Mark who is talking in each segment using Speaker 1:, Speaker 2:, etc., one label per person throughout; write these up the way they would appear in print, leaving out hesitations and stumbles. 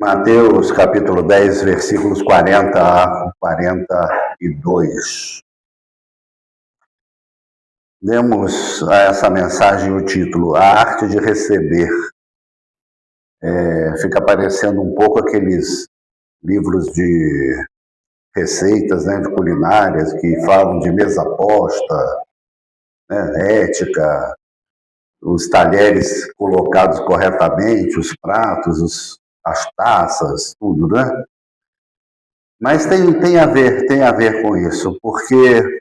Speaker 1: Mateus capítulo 10, versículos 40 a 42. Demos a essa mensagem o título, A Arte de Receber. Fica parecendo um pouco aqueles livros de receitas, né, de culinárias, que falam de mesa posta, né, ética, os talheres colocados corretamente, os pratos, as taças, tudo, né? Mas tem a ver com isso, porque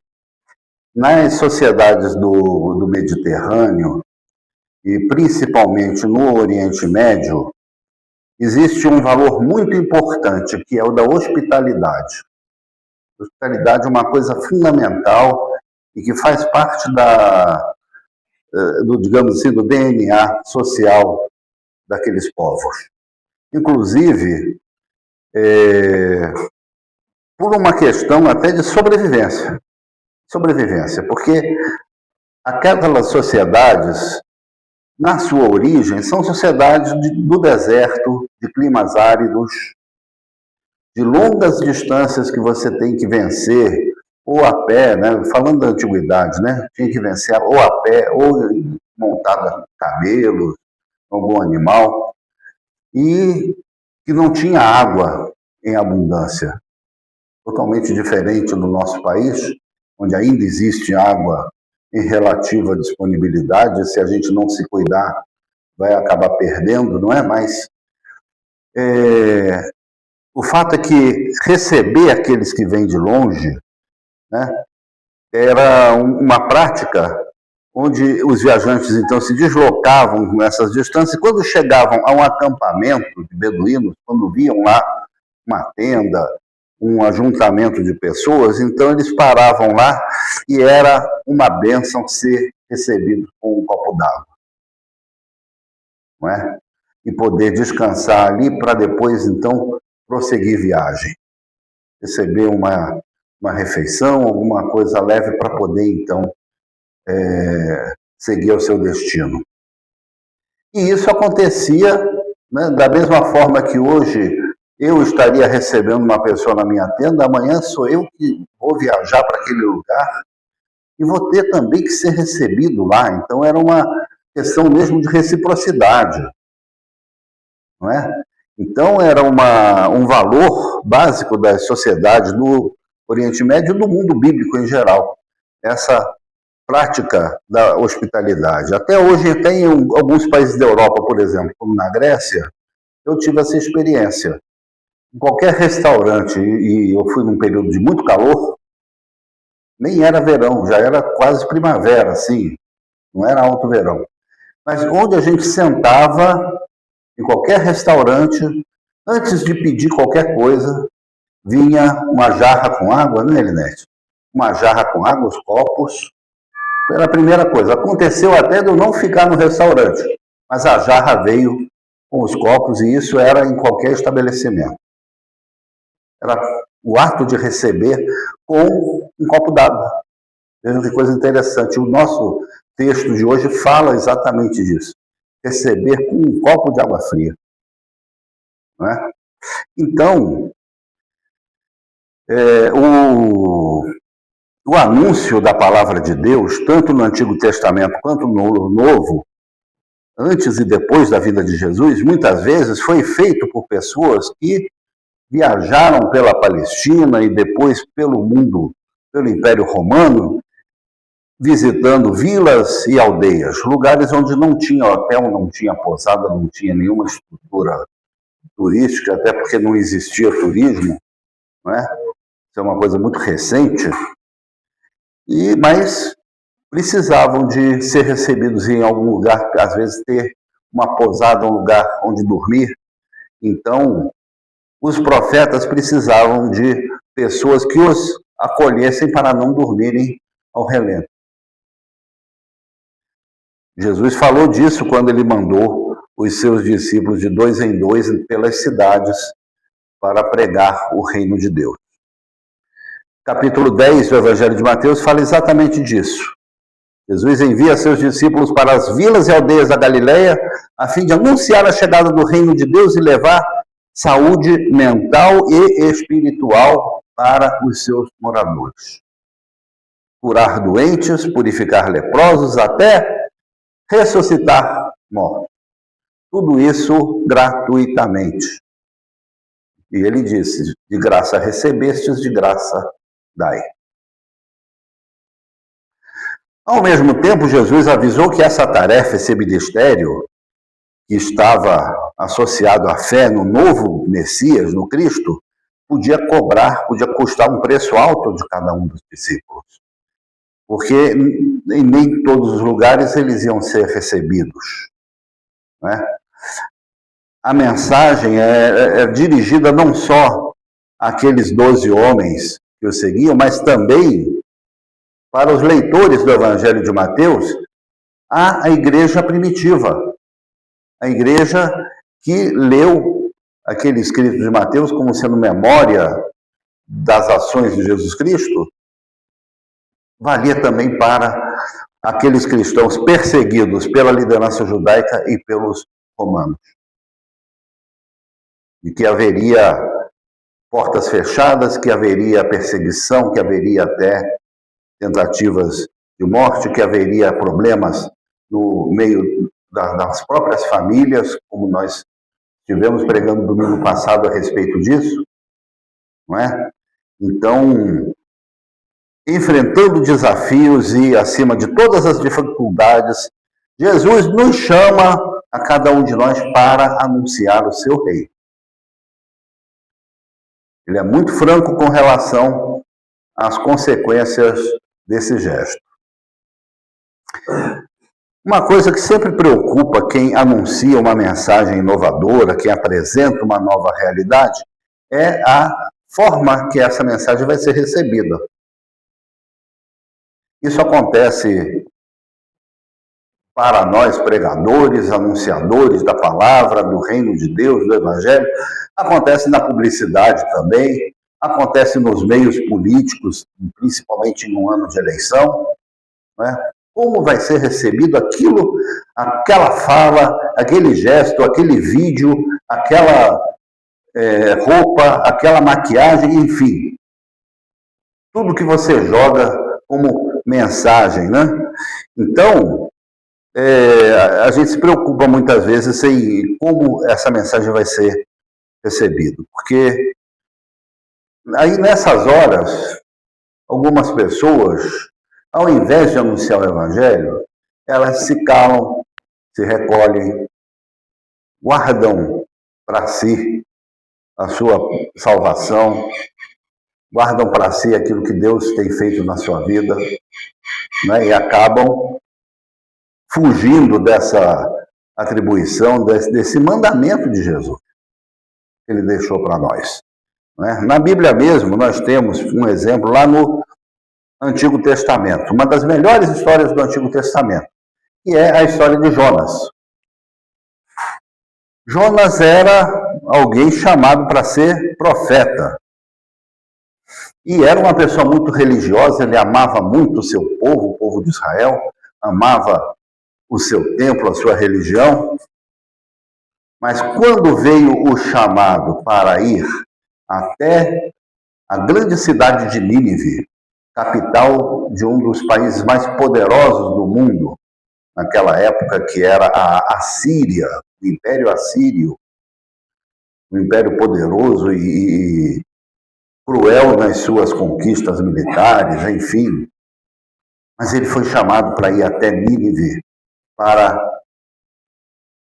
Speaker 1: nas sociedades do Mediterrâneo, e principalmente no Oriente Médio, existe um valor muito importante, que é o da hospitalidade. A hospitalidade é uma coisa fundamental e que faz parte digamos assim, do DNA social daqueles povos. Inclusive, por uma questão até de sobrevivência. Porque aquelas sociedades, na sua origem, são sociedades do deserto, de climas áridos, de longas distâncias que você tem que vencer, ou a pé, né? Falando da antiguidade, né? Tinha que vencer ou a pé, ou montado em camelos, algum animal, e que não tinha água em abundância. Totalmente diferente do nosso país, onde ainda existe água em relativa disponibilidade, se a gente não se cuidar, vai acabar perdendo, não é? Mas o fato é que receber aqueles que vêm de longe, né, era uma prática onde os viajantes, então, se deslocavam nessas distâncias, e quando chegavam a um acampamento de beduínos, quando viam lá uma tenda, um ajuntamento de pessoas, então eles paravam lá e era uma bênção ser recebido com um copo d'água, não é? E poder descansar ali para depois, então, prosseguir viagem. Receber uma refeição, alguma coisa leve para poder, então, seguir ao seu destino. E isso acontecia, né, da mesma forma que hoje eu estaria recebendo uma pessoa na minha tenda, amanhã sou eu que vou viajar para aquele lugar e vou ter também que ser recebido lá. Então era uma questão mesmo de reciprocidade, não é? Então era um valor básico das sociedades do Oriente Médio e do mundo bíblico em geral, essa prática da hospitalidade. Até hoje, tem alguns países da Europa, por exemplo, como na Grécia, eu tive essa experiência. Em qualquer restaurante, e eu fui num período de muito calor, nem era verão, já era quase primavera, assim, não era alto verão. Mas onde a gente sentava, em qualquer restaurante, antes de pedir qualquer coisa, vinha uma jarra com água, né, Elinete? Uma jarra com água, os copos. Era a primeira coisa. Aconteceu até de eu não ficar no restaurante, mas a jarra veio com os copos, e isso era em qualquer estabelecimento. Era o ato de receber com um copo d'água. Vejam que coisa interessante. O nosso texto de hoje fala exatamente disso. Receber com um copo de água fria. Não é? Então, o anúncio da palavra de Deus, tanto no Antigo Testamento quanto no Novo, antes e depois da vinda de Jesus, muitas vezes foi feito por pessoas que viajaram pela Palestina e depois pelo mundo, pelo Império Romano, visitando vilas e aldeias, lugares onde não tinha hotel, não tinha pousada, não tinha nenhuma estrutura turística, até porque não existia turismo, não é? Isso é uma coisa muito recente, mas precisavam de ser recebidos em algum lugar, às vezes ter uma pousada, um lugar onde dormir. Então, os profetas precisavam de pessoas que os acolhessem para não dormirem ao relento. Jesus falou disso quando ele mandou os seus discípulos de 2 em 2 pelas cidades para pregar o reino de Deus. Capítulo 10 do Evangelho de Mateus fala exatamente disso. Jesus envia seus discípulos para as vilas e aldeias da Galileia a fim de anunciar a chegada do reino de Deus e levar saúde mental e espiritual para os seus moradores. Curar doentes, purificar leprosos, até ressuscitar mortos. Tudo isso gratuitamente. E ele disse, de graça recebestes, de graça dai. Ao mesmo tempo, Jesus avisou que essa tarefa, esse ministério, que estava associado à fé no novo Messias, no Cristo, podia custar um preço alto de cada um dos discípulos. Porque em nem todos os lugares eles iam ser recebidos. Né? A mensagem é dirigida não só àqueles 12 homens que o seguiam, mas também para os leitores do Evangelho de Mateus, a igreja primitiva. A igreja que leu aquele escrito de Mateus como sendo memória das ações de Jesus Cristo, valia também para aqueles cristãos perseguidos pela liderança judaica e pelos romanos. E que haveria portas fechadas, que haveria perseguição, que haveria até tentativas de morte, que haveria problemas no meio das próprias famílias, como nós estivemos pregando domingo passado a respeito disso, não é? Então, enfrentando desafios e acima de todas as dificuldades, Jesus nos chama a cada um de nós para anunciar o seu reino. Ele é muito franco com relação às consequências desse gesto. Uma coisa que sempre preocupa quem anuncia uma mensagem inovadora, quem apresenta uma nova realidade, é a forma que essa mensagem vai ser recebida. Isso acontece para nós, pregadores, anunciadores da palavra, do reino de Deus, do Evangelho, acontece na publicidade também, acontece nos meios políticos, principalmente em um ano de eleição, né? Como vai ser recebido aquilo, aquela fala, aquele gesto, aquele vídeo, aquela roupa, aquela maquiagem, enfim. Tudo que você joga como mensagem, né? Então, a gente se preocupa muitas vezes em como essa mensagem vai ser recebida. Porque aí nessas horas, algumas pessoas, ao invés de anunciar o Evangelho, elas se calam, se recolhem, guardam para si a sua salvação, guardam para si aquilo que Deus tem feito na sua vida, né? E acabam fugindo dessa atribuição, desse mandamento de Jesus que ele deixou para nós. Né? Na Bíblia mesmo, nós temos um exemplo lá no Antigo Testamento, uma das melhores histórias do Antigo Testamento, que é a história de Jonas. Jonas era alguém chamado para ser profeta. E era uma pessoa muito religiosa, ele amava muito o seu povo, o povo de Israel, amava o seu templo, a sua religião. Mas quando veio o chamado para ir até a grande cidade de Nínive, capital de um dos países mais poderosos do mundo, naquela época, que era a Assíria, o Império Assírio, um império poderoso e cruel nas suas conquistas militares, enfim. Mas ele foi chamado para ir até Nínive para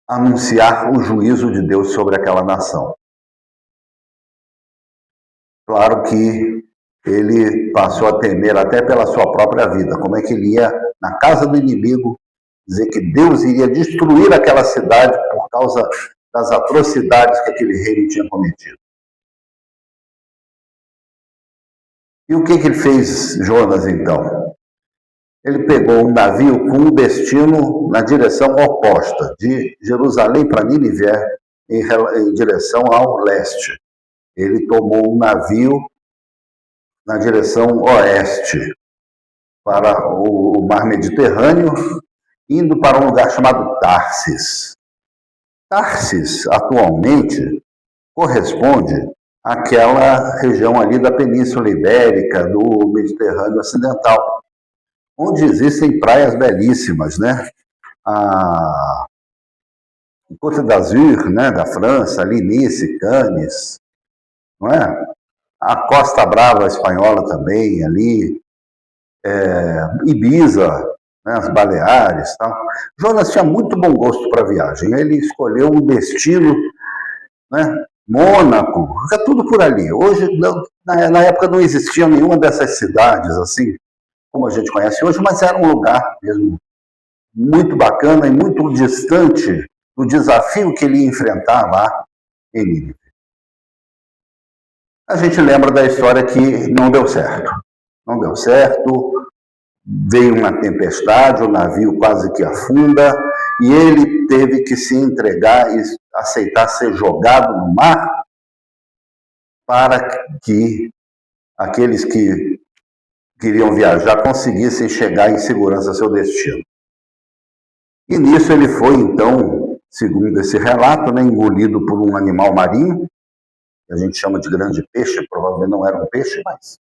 Speaker 1: anunciar o juízo de Deus sobre aquela nação. Claro que ele passou a temer até pela sua própria vida. Como é que ele ia na casa do inimigo dizer que Deus iria destruir aquela cidade por causa das atrocidades que aquele reino tinha cometido? E o que ele fez, Jonas, então? Ele pegou um navio com um destino na direção oposta, de Jerusalém para Nínive, em direção ao leste. Ele tomou um navio na direção oeste, para o mar Mediterrâneo, indo para um lugar chamado Tarsis. Tarsis, atualmente, corresponde àquela região ali da Península Ibérica, do Mediterrâneo Ocidental, onde existem praias belíssimas, né? A Côte d'Azur, né, da França, ali Nice, Cannes, não é? A Costa Brava espanhola também, ali, Ibiza, né, as Baleares, tal. Jonas tinha muito bom gosto para viagem. Ele escolheu um destino, né, Mônaco, fica tudo por ali. Hoje, na época não existia nenhuma dessas cidades assim, como a gente conhece hoje, mas era um lugar mesmo muito bacana e muito distante do desafio que ele ia enfrentar lá em Nínive. A gente lembra da história que não deu certo. Não deu certo, veio uma tempestade, o navio quase que afunda, e ele teve que se entregar e aceitar ser jogado no mar para que aqueles que queriam viajar conseguissem chegar em segurança ao seu destino. E nisso ele foi, então, segundo esse relato, né, engolido por um animal marinho, que a gente chama de grande peixe, provavelmente não era um peixe, mas...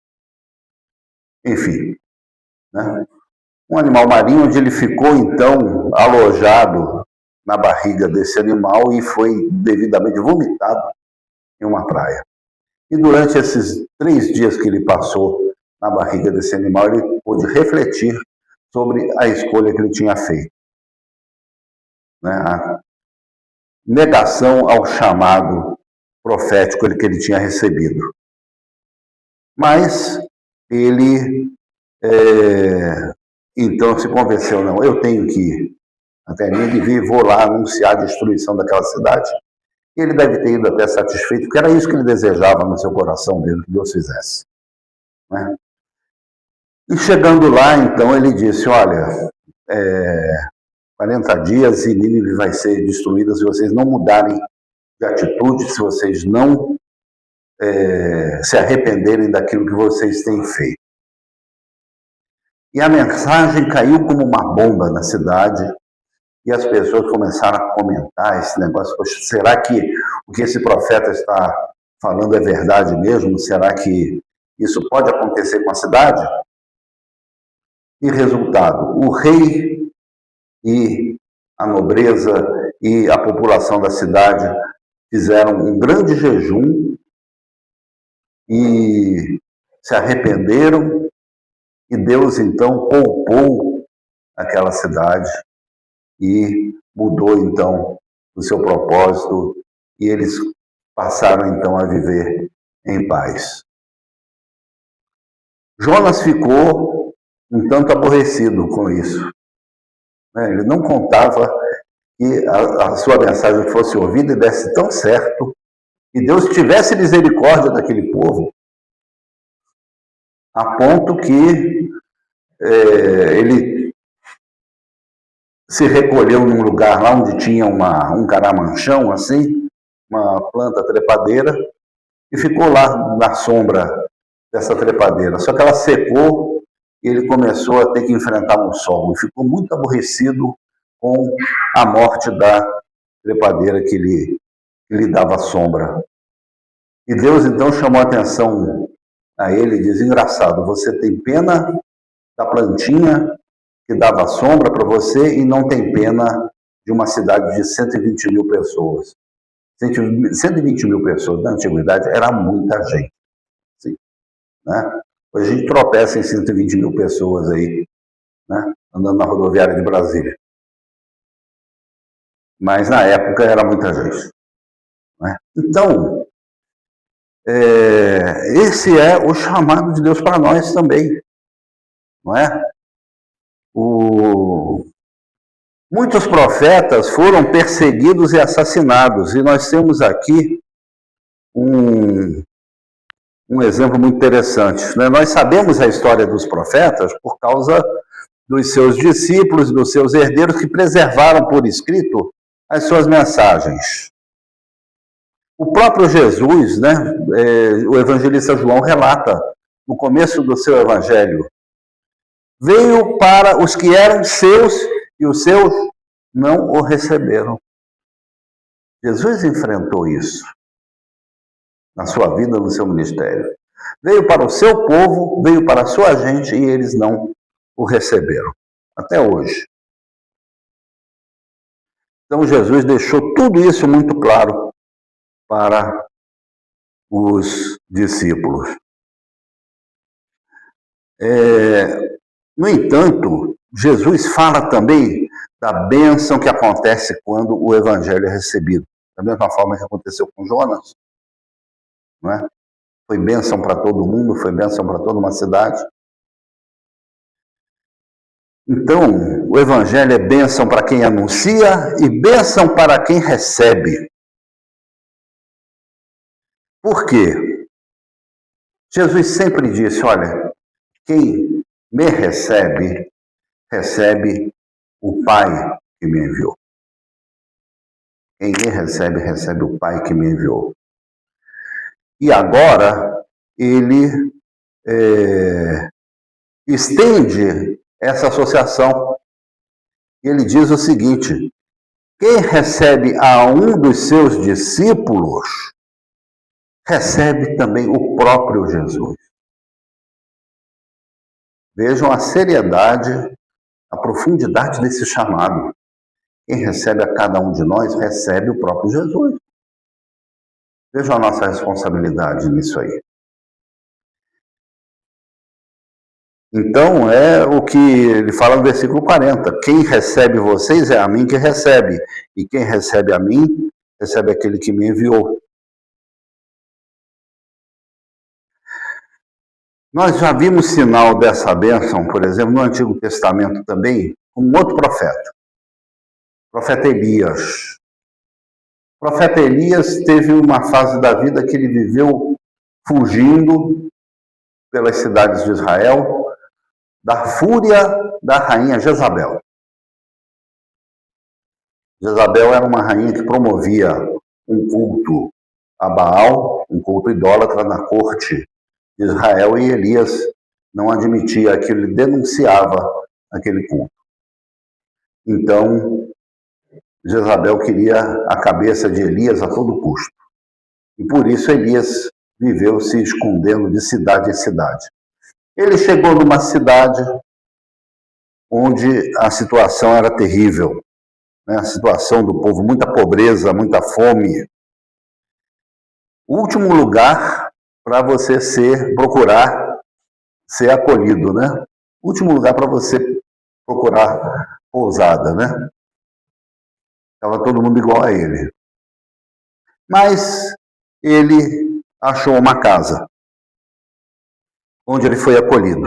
Speaker 1: Enfim, né? Um animal marinho onde ele ficou, então, alojado na barriga desse animal e foi devidamente vomitado em uma praia. E durante esses 3 dias que ele passou na barriga desse animal, ele pôde refletir sobre a escolha que ele tinha feito. Né? A negação ao chamado profético que ele tinha recebido. Mas ele, então, se convenceu, não, eu tenho que ir até Nínive e vou lá anunciar a destruição daquela cidade. Ele deve ter ido até satisfeito, porque era isso que ele desejava no seu coração mesmo, que Deus fizesse. Né? E chegando lá, então, ele disse, olha, 40 dias e Nínive vai ser destruída se vocês não mudarem de atitude, se vocês não se arrependerem daquilo que vocês têm feito. E a mensagem caiu como uma bomba na cidade, e as pessoas começaram a comentar esse negócio. Poxa, será que o que esse profeta está falando é verdade mesmo? Será que isso pode acontecer com a cidade? E resultado, o rei e a nobreza e a população da cidade fizeram um grande jejum e se arrependeram, e Deus então poupou aquela cidade e mudou então o seu propósito, e eles passaram então a viver em paz. Jonas ficou um tanto aborrecido com isso. Ele não contava que a sua mensagem fosse ouvida e desse tão certo, que Deus tivesse misericórdia daquele povo, a ponto que ele se recolheu num lugar lá onde tinha um caramanchão, assim, uma planta trepadeira, e ficou lá na sombra dessa trepadeira. Só que ela secou e ele começou a ter que enfrentar um sol, e ficou muito aborrecido com a morte da trepadeira que lhe dava sombra. E Deus então chamou a atenção a ele e diz, engraçado, você tem pena da plantinha que dava sombra para você e não tem pena de uma cidade de 120 mil pessoas. 120 mil pessoas na antiguidade era muita gente. Assim, né? Hoje a gente tropeça em 120 mil pessoas aí, né? Andando na rodoviária de Brasília. Mas na época era muita gente. Né? Então, esse é o chamado de Deus para nós também. Não é? Muitos profetas foram perseguidos e assassinados, e nós temos aqui um exemplo muito interessante. Né? Nós sabemos a história dos profetas por causa dos seus discípulos, dos seus herdeiros, que preservaram por escrito as suas mensagens. O próprio Jesus, né, o evangelista João relata, no começo do seu evangelho, veio para os que eram seus, e os seus não o receberam. Jesus enfrentou isso. na sua vida, no seu ministério. Veio para o seu povo, veio para a sua gente e eles não o receberam. Até hoje. Então Jesus deixou tudo isso muito claro para os discípulos. No entanto, Jesus fala também da bênção que acontece quando o evangelho é recebido. Da mesma forma que aconteceu com Jonas, não é? Foi bênção para todo mundo, foi bênção para toda uma cidade. Então, o evangelho é bênção para quem anuncia e bênção para quem recebe. Por quê? Jesus sempre disse, olha, quem me recebe, recebe o Pai que me enviou. Quem me recebe, recebe o Pai que me enviou. E agora, ele estende essa associação. Ele diz o seguinte, quem recebe a um dos seus discípulos, recebe também o próprio Jesus. Vejam a seriedade, a profundidade desse chamado. Quem recebe a cada um de nós, recebe o próprio Jesus. Vejam a nossa responsabilidade nisso aí. Então, é o que ele fala no versículo 40. Quem recebe vocês é a mim que recebe. E quem recebe a mim, recebe aquele que me enviou. Nós já vimos sinal dessa bênção, por exemplo, no Antigo Testamento também, com um outro profeta. O profeta Elias. O profeta Elias teve uma fase da vida que ele viveu fugindo pelas cidades de Israel, da fúria da rainha Jezabel. Jezabel era uma rainha que promovia um culto a Baal, um culto idólatra na corte de Israel, e Elias não admitia aquilo, ele denunciava aquele culto. Então, Jezabel queria a cabeça de Elias a todo custo. E por isso Elias viveu se escondendo de cidade em cidade. Ele chegou numa cidade onde a situação era terrível, né? A situação do povo, muita pobreza, muita fome. O último lugar para você procurar ser acolhido, né? O último lugar para você procurar pousada, né? Estava todo mundo igual a ele. Mas ele achou uma casa onde ele foi acolhido.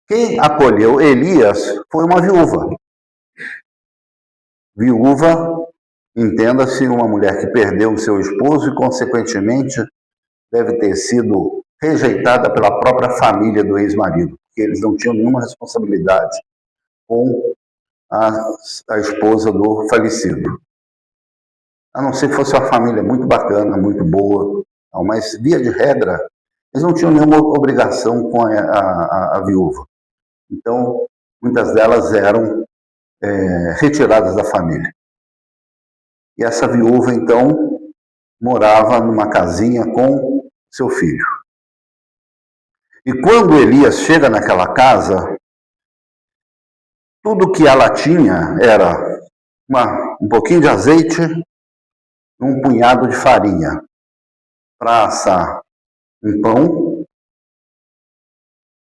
Speaker 1: Quem acolheu Elias foi uma viúva. Viúva, entenda-se, uma mulher que perdeu o seu esposo e, consequentemente, deve ter sido rejeitada pela própria família do ex-marido, porque eles não tinham nenhuma responsabilidade com a esposa do falecido. A não ser que fosse uma família muito bacana, muito boa, mas, via de regra, eles não tinham nenhuma obrigação com a viúva. Então, muitas delas eram retiradas da família. E essa viúva, então, morava numa casinha com seu filho. E quando Elias chega naquela casa, tudo que ela tinha era um pouquinho de azeite, um punhado de farinha para assar um pão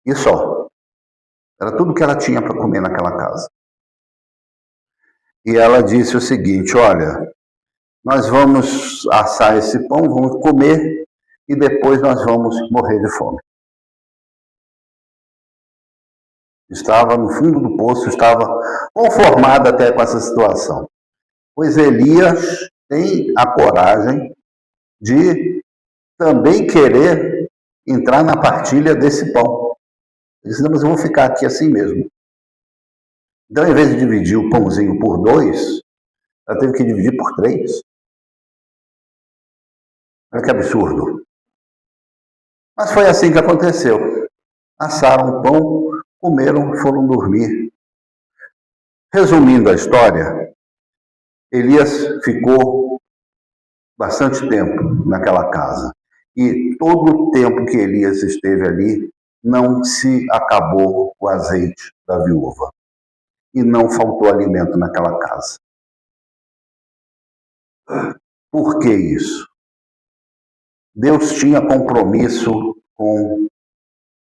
Speaker 1: e só. Era tudo que ela tinha para comer naquela casa. E ela disse o seguinte, olha, nós vamos assar esse pão, vamos comer e depois nós vamos morrer de fome. Estava no fundo do poço, estava conformada até com essa situação. Pois Elias tem a coragem de também querer entrar na partilha desse pão. Ele disse, não, mas eu vou ficar aqui assim mesmo. Então, em vez de dividir o pãozinho por 2, ela teve que dividir por 3. Olha que absurdo. Mas foi assim que aconteceu. Assaram o pão, comeram, foram dormir. Resumindo a história, Elias ficou bastante tempo naquela casa. E todo o tempo que Elias esteve ali, não se acabou o azeite da viúva. E não faltou alimento naquela casa. Por que isso? Deus tinha compromisso com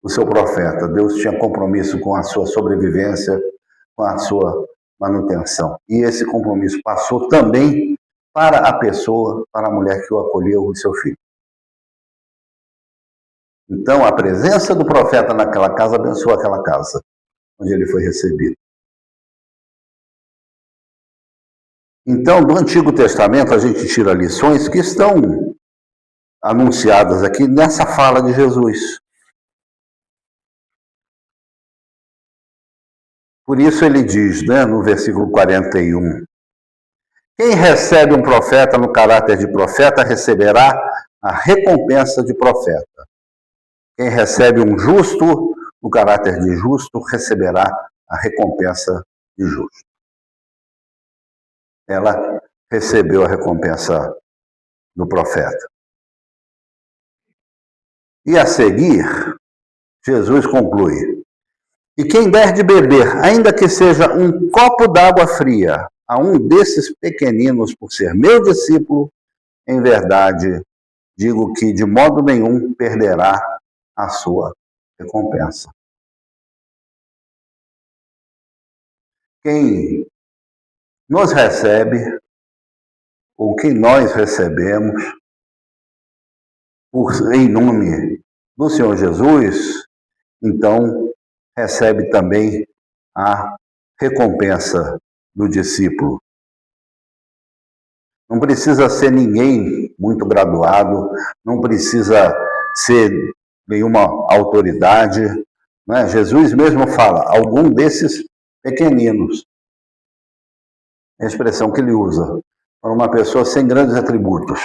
Speaker 1: o seu profeta, Deus tinha compromisso com a sua sobrevivência, com a sua manutenção. E esse compromisso passou também para a pessoa, para a mulher que o acolheu, o seu filho. Então, a presença do profeta naquela casa abençoou aquela casa, onde ele foi recebido. Então, do Antigo Testamento, a gente tira lições que estão anunciadas aqui nessa fala de Jesus. Por isso ele diz, no versículo 41, quem recebe um profeta no caráter de profeta receberá a recompensa de profeta. Quem recebe um justo no caráter de justo receberá a recompensa de justo. Ela recebeu a recompensa do profeta. E a seguir, Jesus conclui, e quem der de beber, ainda que seja um copo d'água fria, a um desses pequeninos por ser meu discípulo, em verdade, digo que de modo nenhum perderá a sua recompensa. Quem nos recebe, ou quem nós recebemos, em nome do Senhor Jesus, então recebe também a recompensa do discípulo. Não precisa ser ninguém muito graduado, não precisa ser nenhuma autoridade. Né? Jesus mesmo fala, algum desses pequeninos. É a expressão que ele usa para uma pessoa sem grandes atributos.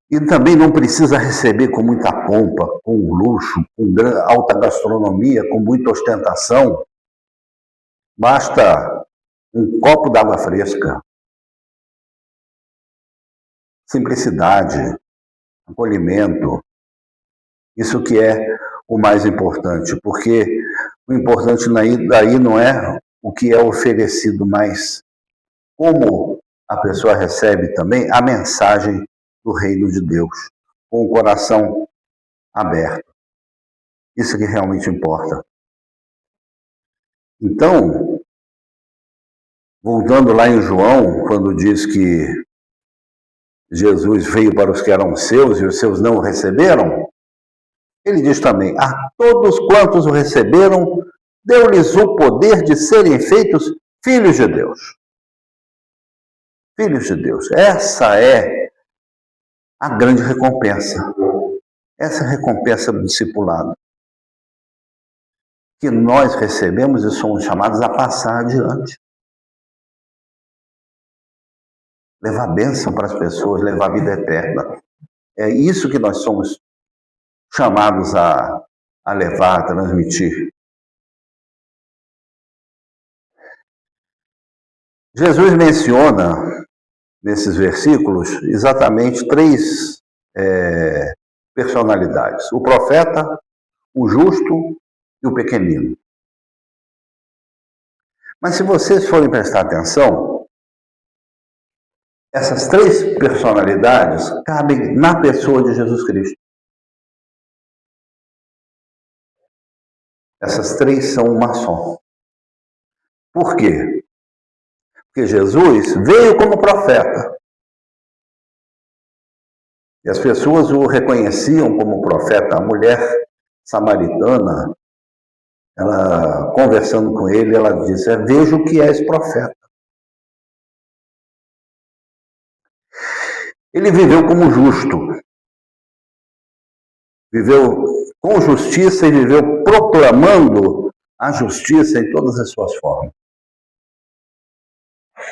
Speaker 1: E também não precisa receber com muita pompa, com luxo, com alta gastronomia, com muita ostentação. Basta um copo d'água fresca. Simplicidade, acolhimento. Isso que é o mais importante, porque o importante daí não é o que é oferecido, mas como a pessoa recebe também a mensagem do reino de Deus, com o coração aberto. Isso que realmente importa. Então, voltando lá em João, quando diz que Jesus veio para os que eram seus e os seus não o receberam, ele diz também, a todos quantos o receberam, deu-lhes o poder de serem feitos filhos de Deus. Filhos de Deus. Essa é a grande recompensa. Essa é a recompensa do discipulado. Que nós recebemos e somos chamados a passar adiante. Levar bênção para as pessoas, levar vida eterna. É isso que nós somos chamados a levar, a transmitir. Jesus menciona, nesses versículos, exatamente três personalidades. O profeta, o justo e o pequenino. Mas se vocês forem prestar atenção, essas três personalidades cabem na pessoa de Jesus Cristo. Essas três são uma só. Por quê? Porque Jesus veio como profeta. E as pessoas o reconheciam como profeta. A mulher samaritana, ela conversando com ele, ela disse, vejo que és profeta. Ele viveu como justo. Viveu com justiça e viveu proclamando a justiça em todas as suas formas.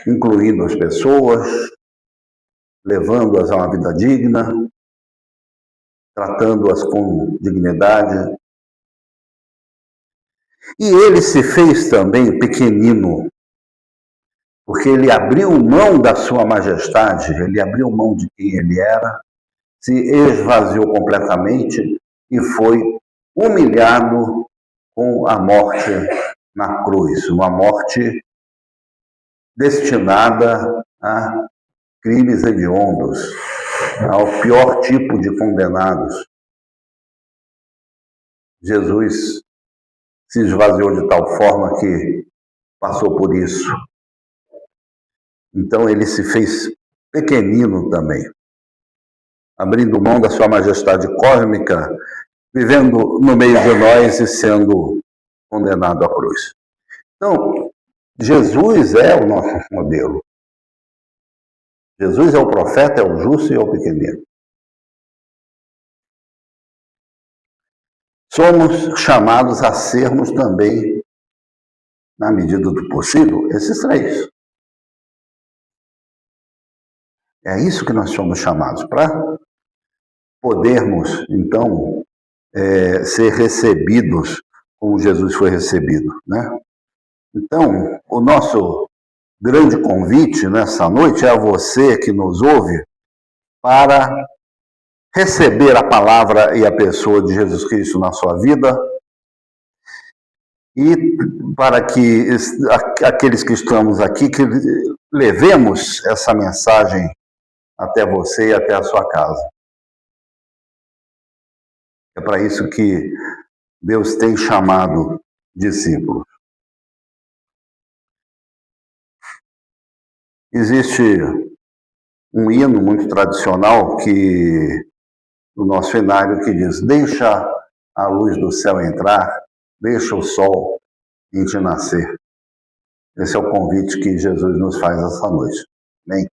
Speaker 1: Incluindo as pessoas, levando-as a uma vida digna, tratando-as com dignidade. E ele se fez também pequenino, porque ele abriu mão da sua majestade, ele abriu mão de quem ele era, se esvaziou completamente e foi humilhado com a morte na cruz, uma morte destinada a crimes hediondos, ao pior tipo de condenados. Jesus se esvaziou de tal forma que passou por isso. Então ele se fez pequenino também, abrindo mão da sua majestade cósmica, vivendo no meio de nós e sendo condenado à cruz. Então, Jesus é o nosso modelo. Jesus é o profeta, é o justo e é o pequenino. Somos chamados a sermos também, na medida do possível, esses três. É isso que nós somos chamados, para podermos, então, ser recebidos como Jesus foi recebido, né? Então, o nosso grande convite nessa noite é a você que nos ouve para receber a palavra e a pessoa de Jesus Cristo na sua vida e para que aqueles que estamos aqui, que levemos essa mensagem até você e até a sua casa. É para isso que Deus tem chamado discípulos. Existe um hino muito tradicional no nosso cenário que diz: deixa a luz do céu entrar, deixa o sol em te nascer. Esse é o convite que Jesus nos faz essa noite. Amém?